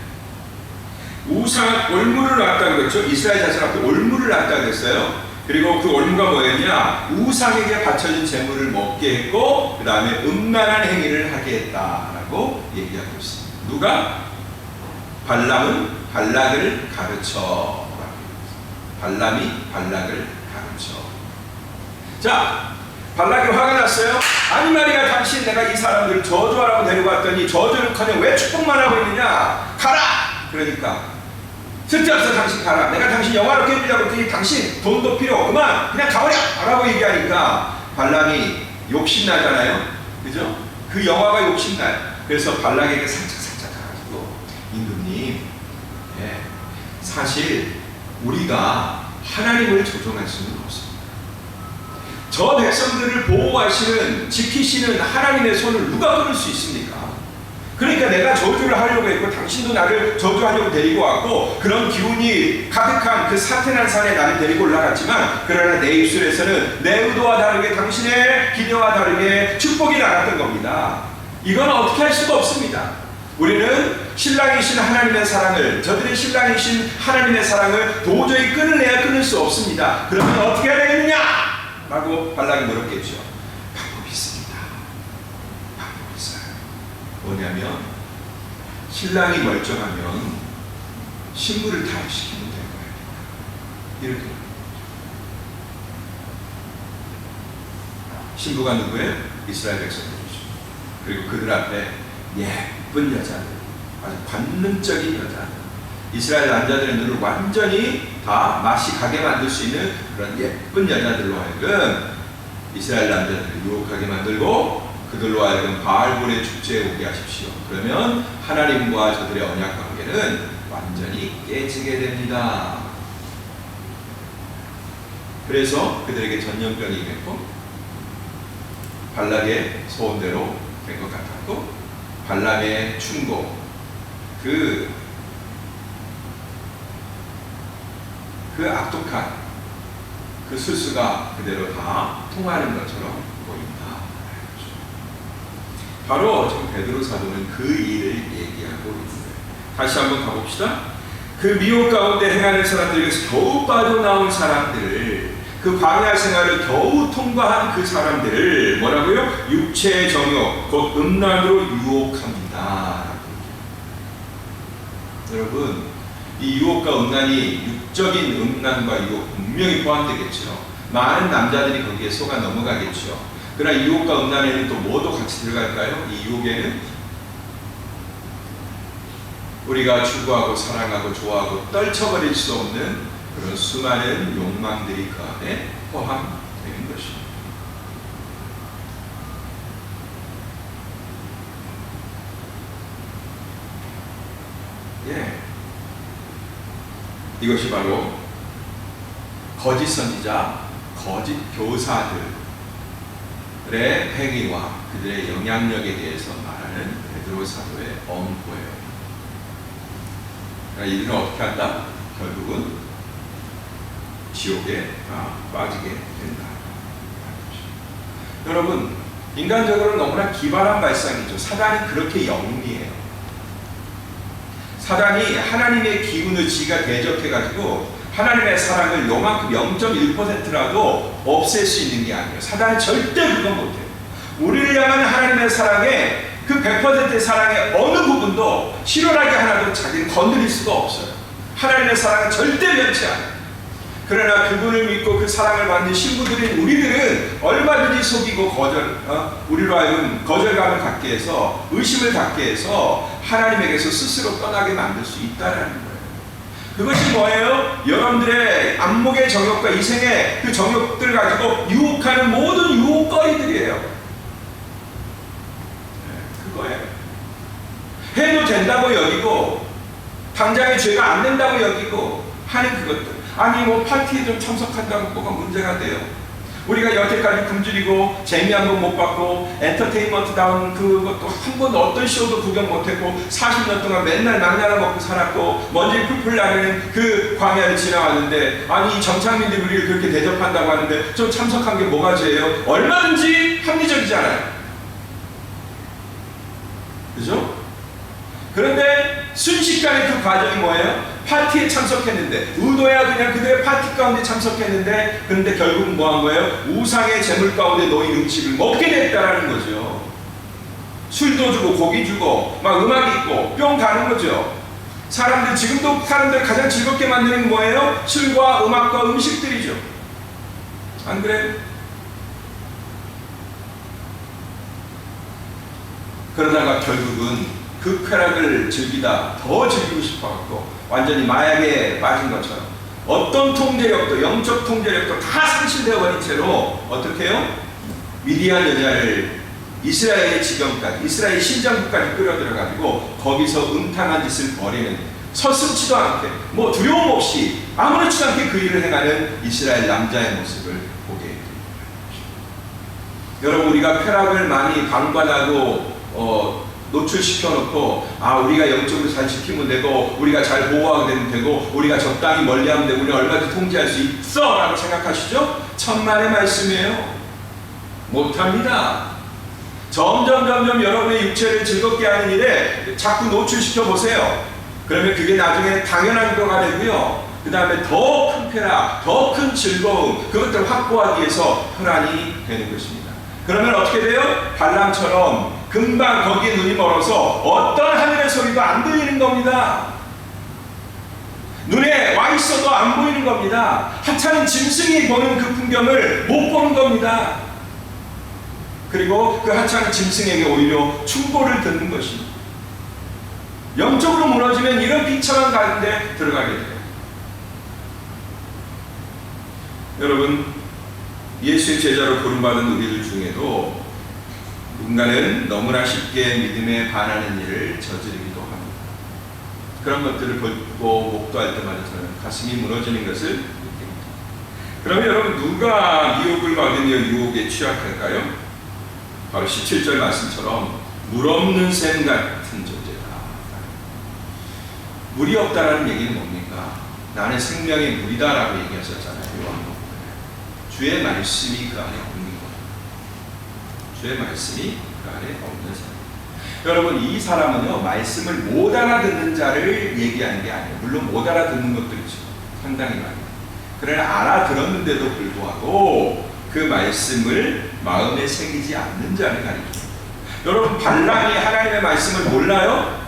우상 올무를 놨다 그랬죠. 이스라엘 자손 앞에 올무를 놨다 그랬어요. 그리고 그 올무가 뭐였냐? 우상에게 바쳐진 재물을 먹게 했고 그 다음에 음란한 행위를 하게 했다라고 얘기하고 있습니다. 누가? 발람은 발락을 가르쳐. 발람이 발락을 가르쳐. 자, 발락이 화가 났어요. 아니 말이야, 당신 내가 이 사람들을 저주하라고 데려갔더니 저주는커녕 왜 축복만 하고 있느냐? 가라! 그러니까 쓸데없어, 당신 가라. 내가 당신 영화롭게 해주려고 했더니 당신 돈도 필요 없구만. 그냥 가버려! 라고 얘기하니까 발람이 욕심나잖아요. 그죠? 그 영화가 욕심나요. 그래서 발락에게 살짝 가가지고 임금님, 사실 우리가 하나님을 조종할 수는 없습니다. 저 백성들을 보호하시는, 지키시는 하나님의 손을 누가 끊을 수 있습니까? 그러니까 내가 저주를 하려고 했고 당신도 나를 저주하려고 데리고 왔고 그런 기운이 가득한 그 사태난 산에 나를 데리고 올라갔지만 그러나 내 입술에서는 내 의도와 다르게 당신의 기대와 다르게 축복이 나갔던 겁니다. 이건 어떻게 할 수가 없습니다. 우리는 신랑이신 하나님의 사랑을, 저들의 신랑이신 하나님의 사랑을 도저히 끊을래야 끊을 수 없습니다. 그러면 어떻게 해야 되겠느냐? 라고 발락이 물었겠죠. 방법이 있습니다. 방법이 있어요. 뭐냐면 신랑이 멀쩡하면 신부를 타협시키면 될 거예요. 이렇게. 신부가 누구예요? 이스라엘 백성들이죠. 그리고 그들 앞에 예쁜 여자들, 아주 관능적인 여자, 이스라엘 남자들의 눈을 완전히 다 맛이 가게 만들 수 있는 그런 예쁜 여자들로 하여금 이스라엘 남자들을 유혹하게 만들고 그들로 하여금 바알볼의 축제에 오게 하십시오. 그러면 하나님과 저들의 언약 관계는 완전히 깨지게 됩니다. 그래서 그들에게 전염병이 임했고 발락의 소원대로 된 것 같았고 발람의 충고, 그 악독한 그 술수가 그대로 다 통하는 것처럼 보인다. 바로 지금 베드로 사도는 그 일을 얘기하고 있는 거예요. 다시 한번 가봅시다. 그 미혹 가운데 행하는 사람들에게서 겨우 빠져나온 사람들을, 그 광야 생활을 겨우 통과한 그 사람들을 뭐라고요? 육체의 정욕, 곧 음란으로 유혹합니다. 여러분, 이 유혹과 음란이 육적인 음란과 유혹 분명히 포함되겠죠. 많은 남자들이 거기에 속아 넘어가겠죠. 그러나 유혹과 음란에는 또 뭐도 같이 들어갈까요? 이 유혹에는 우리가 추구하고 사랑하고 좋아하고 떨쳐버릴 수 없는 그런 수많은 욕망들이 그 안에 포함되는 것입니다. 이것이 바로 거짓 선지자, 거짓 교사들의 행위와 그들의 영향력에 대해서 말하는 베드로 사도의 엄포예요. 그러니까 이들은 어떻게 한다? 결국은 지옥에 빠지게 된다. 여러분, 인간적으로 너무나 기발한 발상이죠. 사단이 그렇게 영리해요. 사단이 하나님의 기운을 지가 대적해가지고 하나님의 사랑을 요만큼 0.1%라도 없앨 수 있는 게 아니에요. 사단은 절대 그건 못해요. 우리를 향한 하나님의 사랑에 그 100%의 사랑의 어느 부분도 실현하게 하나도 자기는 건드릴 수가 없어요. 하나님의 사랑은 절대 변치 않아요. 그러나 그분을 믿고 그 사랑을 받는 신부들인 우리들은 얼마든지 속이고 우리로 하여금 거절감을 갖게 해서 의심을 갖게 해서 하나님에게서 스스로 떠나게 만들 수 있다는 거예요. 그것이 뭐예요? 여러분들의 안목의 정욕과 이생의 그 정욕들 가지고 유혹하는 모든 유혹거리들이에요. 그거예요. 해도 된다고 여기고 당장의 죄가 안 된다고 여기고 하는 그것들. 아니 뭐 파티에 좀 참석한다고 뭐가 문제가 돼요. 우리가 여태까지 굶주리고 재미 한 번 못 받고 엔터테인먼트다운 그것도 한 번도 어떤 쇼도 구경 못했고 40년 동안 맨날 망나라 먹고 살았고 먼지 풀풀 나는 그 광야를 지나왔는데 아니 이 정착민들이 우리를 그렇게 대접한다고 하는데 좀 참석한 게 뭐가 죄예요? 얼마든지 합리적이잖아요. 그죠? 그런데 순식간에 그 과정이 뭐예요? 파티에 참석했는데 의도야 그냥 그들의 파티 가운데 참석했는데 그런데 결국은 뭐 한 거예요? 우상의 재물 가운데 놓인 음식을 먹게 됐다라는 거죠. 술도 주고 고기 주고 막 음악 있고 뿅 가는 거죠. 지금도 사람들 가장 즐겁게 만드는 게 뭐예요? 술과 음악과 음식들이죠. 안 그래요? 그러다가 결국은 그 쾌락을 즐기다 더 즐기고 싶어갖고 완전히 마약에 빠진 것처럼 어떤 통제력도 영적 통제력도 다 상실되어 버린 채로 어떻게 해요? 미디안 여자를 이스라엘의 지경까지 이스라엘 신장국까지 끌어들여가지고 거기서 음탕한 짓을 벌이는 서슴지도 않게 뭐 두려움 없이 아무렇지도 않게 그 일을 행하는 이스라엘 남자의 모습을 보게 됩니다. 여러분 우리가 쾌락을 많이 방관하고 노출시켜놓고 우리가 영적으로 잘 지키면 되고 우리가 잘 보호하게 되면 되고 우리가 적당히 멀리하면 되고 우리가 얼마든지 통제할 수 있어 라고 생각하시죠? 천만의 말씀이에요. 못합니다. 점점 여러분의 육체를 즐겁게 하는 일에 자꾸 노출시켜 보세요. 그러면 그게 나중에 당연한 거가 되고요. 그 다음에 더 큰 쾌락, 더 큰 즐거움 그것들을 확보하기 위해서 혈안이 되는 것입니다. 그러면 어떻게 돼요? 발람처럼 금방 거기에 눈이 멀어서 어떤 하늘의 소리도 안 들리는 겁니다. 눈에 와 있어도 안 보이는 겁니다. 하찮은 짐승이 보는 그 풍경을 못 보는 겁니다. 그리고 그 하찮은 짐승에게 오히려 충고를 듣는 것입니다. 영적으로 무너지면 이런 비참한 가운데 들어가게 돼요. 여러분 예수의 제자로 부름받은 우리들 중에도 누군가는 너무나 쉽게 믿음에 반하는 일을 저지르기도 합니다. 그런 것들을 보고 목도할 때마다 저는 가슴이 무너지는 것을 느낍니다. 그러면 여러분 누가 유혹을 받으며 유혹에 취약할까요? 바로 17절 말씀처럼 물 없는 샘 같은 존재다. 물이 없다라는 얘기는 뭡니까? 나는 생명의 물이다라고 얘기하셨잖아요. 주의 말씀이 그 안에 없는 것. 주의 말씀이 그 안에 없는 사람. 여러분 이 사람은요 말씀을 못 알아듣는 자를 얘기하는 게 아니에요. 물론 못 알아듣는 것도 있죠. 상당히 많아요. 그러나 알아들었는데도 불구하고 그 말씀을 마음에 새기지 않는 자를 가리킵니다. 여러분 발람이 하나님의 말씀을 몰라요?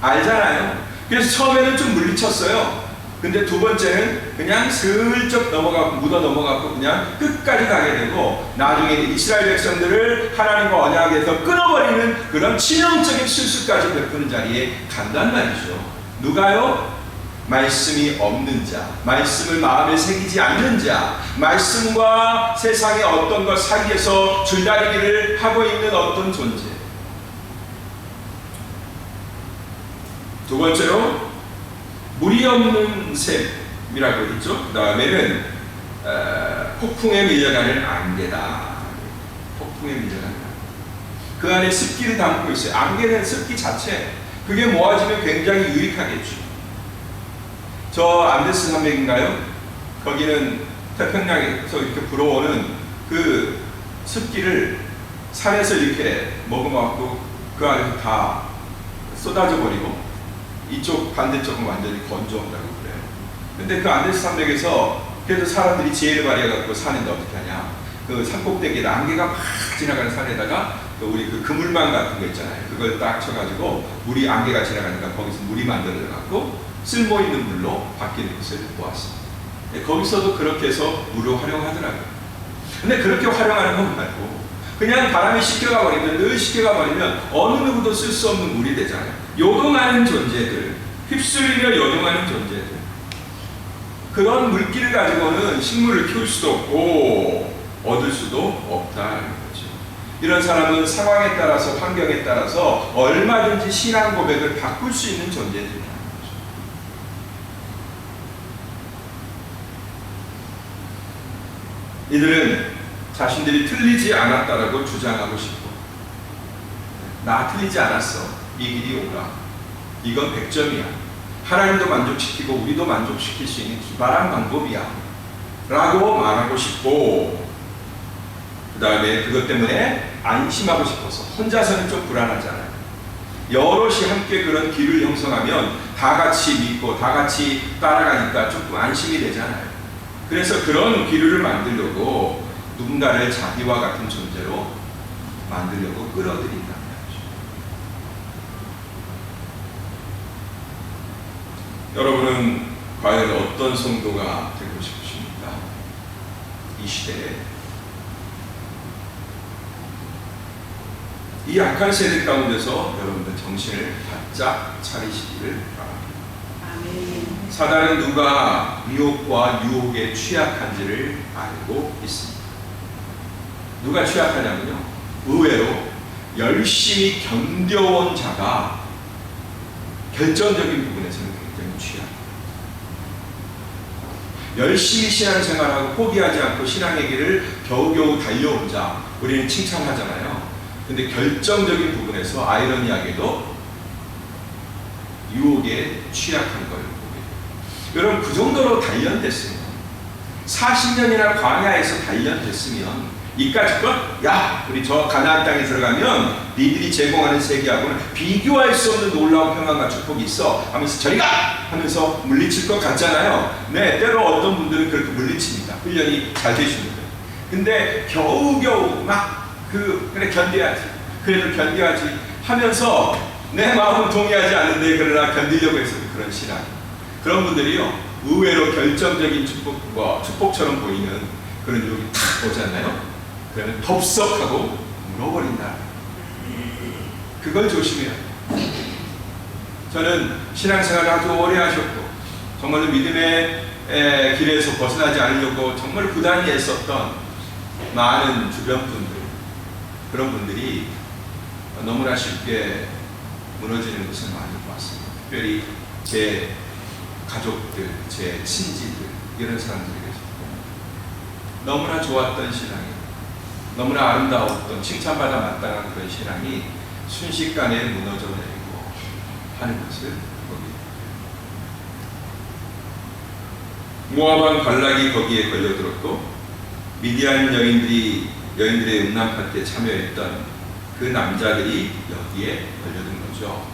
알잖아요. 그래서 처음에는 좀 물리쳤어요. 근데 두 번째는 그냥 슬쩍 넘어가고 묻어 넘어가고 그냥 끝까지 가게 되고 나중에 이스라엘 백성들을 하나님과 언약에서 끊어버리는 그런 치명적인 실수까지 베푸는 자리에 간단 말이죠. 누가요? 말씀이 없는 자, 말씀을 마음에 새기지 않는 자, 말씀과 세상의 어떤 것 사이에서 줄다리기를 하고 있는 어떤 존재. 두 번째로 물이 없는 샘이라고 했죠. 그 다음에는 폭풍에 밀려가는 안개다. 폭풍에 밀려가는 안개. 그 안에 습기를 담고 있어요. 안개는 습기 자체. 그게 모아지면 굉장히 유익하겠죠. 저 안데스 산맥인가요? 거기는 태평양에서 이렇게 불어오는 그 습기를 산에서 이렇게 머금어갖고 그 안에서 다 쏟아져 버리고 이쪽 반대쪽은 완전히 건조한다고 그래요. 근데 그 안데스 산맥에서 그래도 사람들이 지혜를 발휘해갖고 산인데 어떻게 하냐, 그 산꼭대기에 안개가 막 지나가는 산에다가 우리 그 그물망 같은 거 있잖아요. 그걸 딱 쳐가지고 물이, 안개가 지나가니까 거기서 물이 만들어져갖고 쓸모있는 물로 바뀌는 것을 보았습니다. 거기서도 그렇게 해서 물을 활용하더라고요. 근데 그렇게 활용하는 건 말고 그냥 바람이 씻겨가 버리면, 늘 씻겨가 버리면 어느 누구도 쓸 수 없는 물이 되잖아요. 요동하는 존재들, 휩쓸리며 요동하는 존재들, 그런 물기를 가지고는 식물을 키울 수도 없고 얻을 수도 없다는 거죠. 이런 사람은 상황에 따라서, 환경에 따라서 얼마든지 신앙 고백을 바꿀 수 있는 존재들이라는 거죠. 이들은 자신들이 틀리지 않았다라고 주장하고 싶고, 나 틀리지 않았어, 이 길이 옳아, 이건 100점이야, 하나님도 만족시키고 우리도 만족시킬 수 있는 기발한 방법이야 라고 말하고 싶고, 그 다음에 그것 때문에 안심하고 싶어서, 혼자서는 좀 불안하잖아요. 여럿이 함께 그런 길을 형성하면 다 같이 믿고 다 같이 따라가니까 조금 안심이 되잖아요. 그래서 그런 기류를 만들려고 누군가를 자기와 같은 존재로 만들려고 끌어들인다는 거죠. 여러분은 과연 어떤 성도가 되고 싶으십니까? 이 시대에, 이 악한 세대 가운데서 여러분들 정신을 바짝 차리시기를 바랍니다. 아멘. 사단은 누가 미혹과 유혹에 취약한지를 알고 있습니다. 누가 취약하냐면요, 의외로 열심히 견뎌온 자가 결정적인 부분에서는 굉장히 취약해요. 열심히 신앙생활하고 포기하지 않고 신앙의 길을 겨우겨우 달려온 자, 우리는 칭찬하잖아요. 근데 결정적인 부분에서 아이러니하게도 유혹에 취약한 걸 보게 돼요. 여러분, 그 정도로 단련됐으면, 40년이나 광야에서 단련됐으면 이까짓 것, 야, 우리 저 가나안 땅에 들어가면 니들이 제공하는 세계하고는 비교할 수 없는 놀라운 평안과 축복이 있어 하면서 저리 가! 하면서 물리칠 것 같잖아요. 네, 때로 어떤 분들은 그렇게 물리칩니다. 훈련이 잘 되신 분들. 근데 겨우겨우 그래 견뎌야지, 그래도 견뎌야지 하면서 내 마음은 동의하지 않는데 그러나 견디려고 해서 그런 신앙, 그런 분들이요, 의외로 결정적인 축복처럼 보이는 그런 유혹이 탁 오잖아요. 그러면 덥석하고 물어버린다. 그걸 조심해야 돼요. 저는 신앙생활을 아주 오래 하셨고 정말로 믿음의 길에서 벗어나지 않으려고 정말 부단히 애썼던 많은 주변 분들, 그런 분들이 너무나 쉽게 무너지는 것을 많이 봤습니다. 특별히 제 가족들, 제 친지들, 이런 사람들에게서 너무나 좋았던 신앙이, 너무나 아름다웠던, 칭찬받아 마땅한 그런 신앙이 순식간에 무너져 내리고 하는 것을 보게 됩니다. 모압 왕 발락이 거기에 걸려들었고, 미디안 여인들의 음란 파티에 참여했던 그 남자들이 여기에 걸려든 거죠.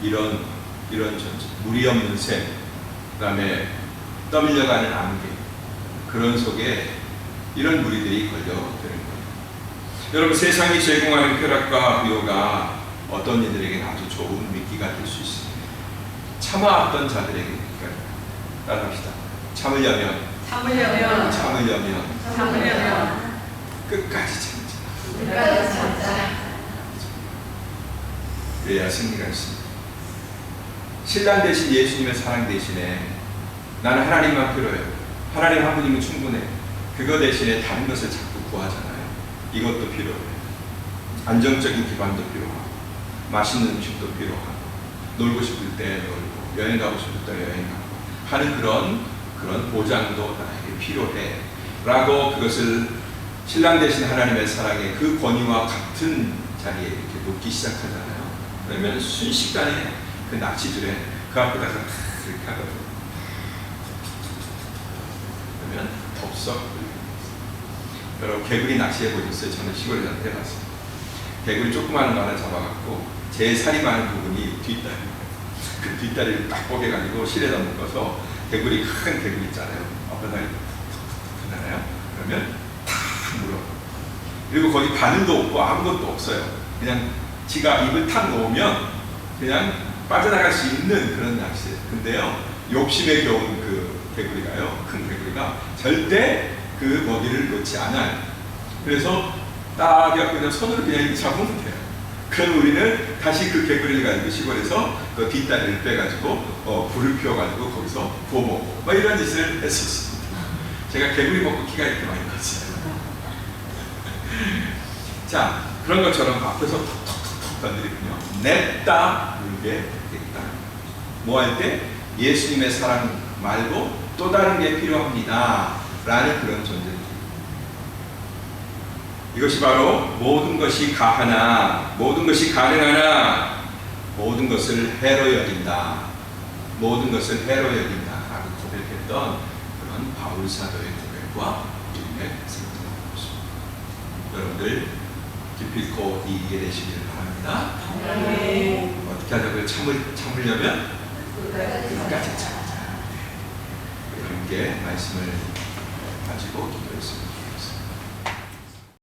이런 존재, 물이 없는 샘, 그 다음에 떠밀려가는 안개, 그런 속에 이런 무리들이 걸려드는 거예요. 여러분, 세상이 제공하는 쾌락과 부요가 어떤 이들에게는 아주 좋은 미끼가 될 수 있습니다. 참아왔던 자들에게 따라합시다. 참으려면 끝까지 참자. 그래야 승리가 있습니다. 신랑 대신 예수님의 사랑 대신에 나는 하나님만 필요해요, 하나님 한 분이면 충분해, 그거 대신에 다른 것을 자꾸 구하잖아요. 이것도 필요해요. 안정적인 기반도 필요하고, 맛있는 음식도 필요하고, 놀고 싶을 때 놀고, 여행 가고 싶을 때 여행 가고 하는 그런 보장도 나에게 필요해 라고, 그것을 신랑 대신 하나님의 사랑의 그 권위와 같은 자리에 이렇게 놓기 시작하잖아요. 그러면 순식간에 그 낚시줄에 그 앞에다가 이렇게 하거든요. 그러면 덥석. 여러분 개구리 낚시해 보셨어요? 저는 시골에 가서 해봤어요. 개구리 조그마한 거 하나 잡아갖고 제 살이 많은 부분이 뒷다리. 그 뒷다리를 딱 뽀개가지고 실에다 묶어서 개구리 큰 개구리 있잖아요. 앞에다리 툭툭툭 하잖아요. 그러면 탁 물어. 그리고 거기 바늘도 없고 아무것도 없어요. 그냥 지가 입을 탁 놓으면 그냥 빠져나갈 수 있는 그런 낚시예요. 근데요, 욕심에 겨운 그 개구리가요, 큰 개구리가 절대 그 먹이를 놓지 않아요. 그래서 딱 그냥 손으로 그냥 이렇게 잡으면 돼요. 그럼 우리는 다시 그 개구리를 가지고 시골에서 그 뒷다리를 빼가지고 불을 피워가지고 거기서 구워 먹고 막 이런 짓을 했었습니다. 제가 개구리 먹고 키가 이렇게 많이 컸어요. 자, 그런 것처럼 앞에서 톡톡톡톡 건드리군요. 냅다 물게 되겠다. 뭐 할 때? 예수님의 사랑 말고 또 다른 게 필요합니다. 라는 그런 존재입니다. 이것이 바로 모든 것이 가하나, 모든 것이 가능하나, 모든 것을 해로 여긴다. 모든 것을 해로 여긴다. 라고 고백했던 그런 바울 사도의 고백과 우리의 생각을 보십니다. 여러분들 기필코 이기게 되시기를 바랍니다. 어떻게 하자고요? 참으려면 끝까지 참자. 우리 함께 말씀을 가지고 기도했습니다.